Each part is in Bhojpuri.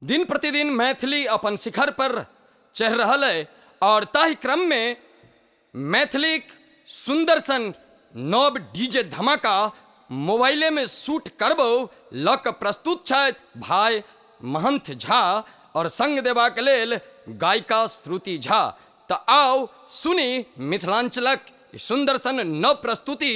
दिन प्रतिदिन मैथिली अपन शिखर पर चढ़ रहा है और ताहि क्रम में मैथिलीक सुंदर सन नव डीजे धमाका मोबाइले में शूट करबो लक प्रस्तुत छथि भाई महंत झा और संग देबाक लेल गायिका श्रुति झा। तो आओ सुनी मिथिलांचलक सुंदर सन नव प्रस्तुति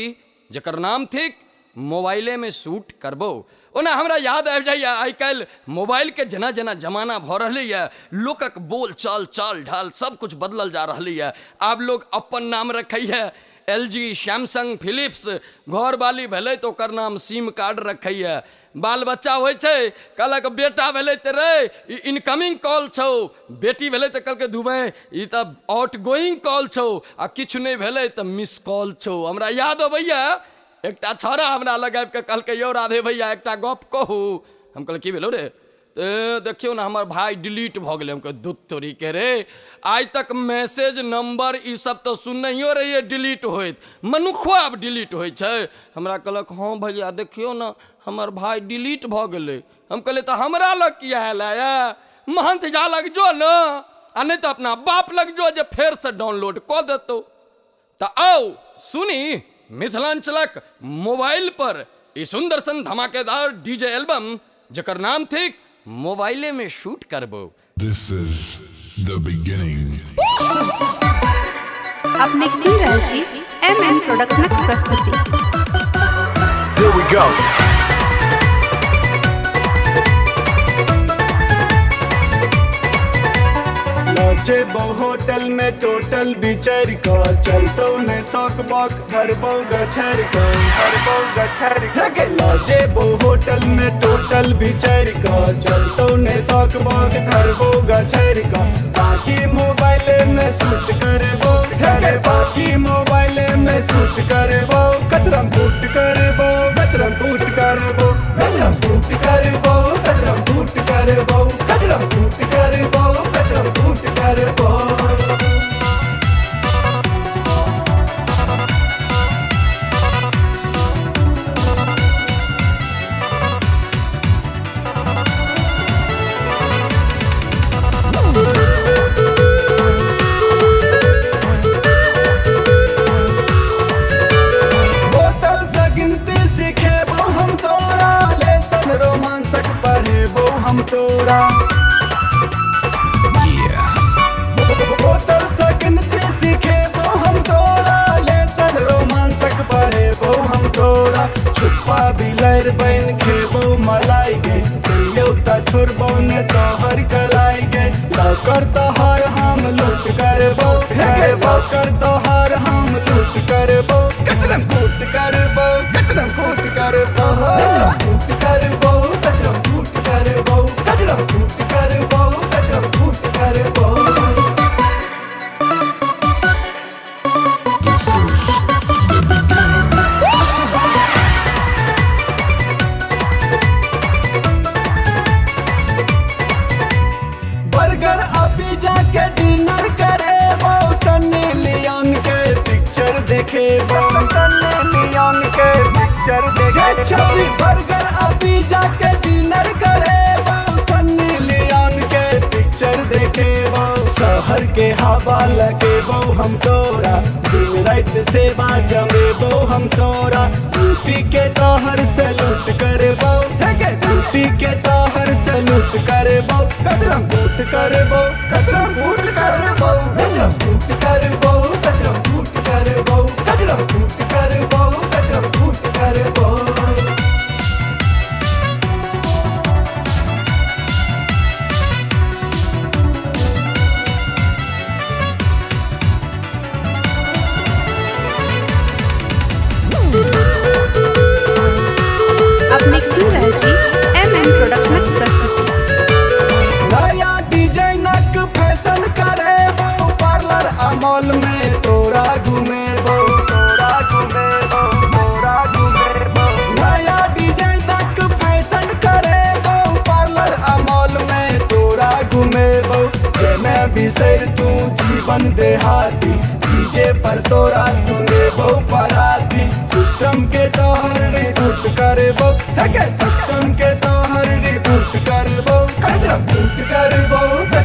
जकर नाम थिक मोबाइले में शूट करबो। ओना हमरा याद आबि जाइए आइ काल्हि मोबाइल के जेना जेना जमाना भऽ रहलै है लोकक बोल चाल चाल ढाल सब कुछ बदलल जा रहलै है। आब लोग अपन नाम रखैए LG सैमसंग फिलिप्स, घर वाली भेलै तो ओकर नाम सिम कार्ड रखैए, बाल बच्चा होइ छै कहलक बेटा भेलै तऽ रे इनकमिंग कॉल छौ, बेटी भेलै तऽ कहलकै दुबई ई तऽ आउट गोइंग कॉल छौ, आ किछु नहि भेलै तऽ मिस कॉल छौ। हमरा याद अबैया एकटा छौड़ा हमरा लग आबि कऽ कहलकै यौ राधे भैया एकटा गप कहू। हम कहलियै की भेलौ रे? देखियो ना हमर भाई डिलीट भऽ गेलै। हम कहलियै दूध तोरी के रे, आइ तक मैसेज नंबर ई सब तो सुनैयो रहिए डिलीट होइत, मनुखो आब डिलीट होइ छै। हमरा कहलक हाँ भैया देखियो ना हमर भाई डिलीट भऽ गेलै। हम कहलियै तऽ हमरा लग किया है महंत झा लग जो ना, आ नहीं तो अपना बाप लग जो जे फेर से डाउनलोड कऽ देतौ। तो आओ सुनी मिथिलांचलक मोबाइल पर ई सुंदर सन धमाकेदार डीजे एल्बम जकर नाम थिक मोबाइले में शूट करबो। This is the beginning. अपने सुन रहल छी MM प्रोडक्शनक प्रस्तुति। Here we go. जेबो होटल में टोटल बिचर का चलतो ने शौक बक धरबो गछर का जेबो होटल में टोटल बिचर का चलतो ने शौक बक धरबो गछर का बाकी मोबाइल में शूट करबो बाकी मोबाइल में शूट करबो कचरम बूट करबो कचरम बूट करबो कचरम बूट करबो कचरम बूट करबो कचरम बूट करबो कचरम बूट करबो। बोतल से गिनती सिखेबो हम तोरा, लेसन रोमांसक पढ़ेबो हम तोरा। बोतल से गिनती सिखेबो हम तोरा, लेसन रोमांसक पढ़ेबो हम तोरा। छुपा बिलर बन खेबो मलाई गे, चलियो त छुरबो ने तोहर कलाई गे। लौकर तोहर हम लूट करबो लौकर तोहर हम लूट करबो कचरम कूट करबो कचरम कूट करबो कूट करबो कचरम कूट करबो कचरम कूट करबो कचरम कूट करबो। This is the beginning. Burger अभी जाके डिनर करेबो, सन्नी लियोन के पिक्चर देखेबो सन्नी लियोन के पिक्चर देखेबो। बर्गर अभी जाके डिनर करेबो, सन्नी लियोन के पिक्चर देखेबो। शहर के हवा लगेबो हम तोरा, दिन रात सेवा जमेबो हम तोरा। ड्यूटी के तोहर से लूट करबो ड्यूटी के तोहर से लूट करबो कचरम बूट करबो कचरम बूट करबो कचरम बूट करबो कचरम बूट करबो कचरम बूट करबो कचरम बूट करबो। अपने सुन रहल छी MM प्रोडक्शनक प्रस्तुति। नया डिजाइनक फैशन करेबो, पार्लर अमॉल में तोरा घुमेबो तोरा घुमेबो तोरा घुमेबो। नया डिजाइनक फैशन करेबो, पार्लर अमॉल में तोरा घुमेबो। जेमे बिसर तू जीवन देहाती, डीजे पर तोरा सुनेबो पराती। सिस्टम के तोहर रिबूट करबो सिस्टम के तोहर रिबूट करबो कचरा फूट कर वो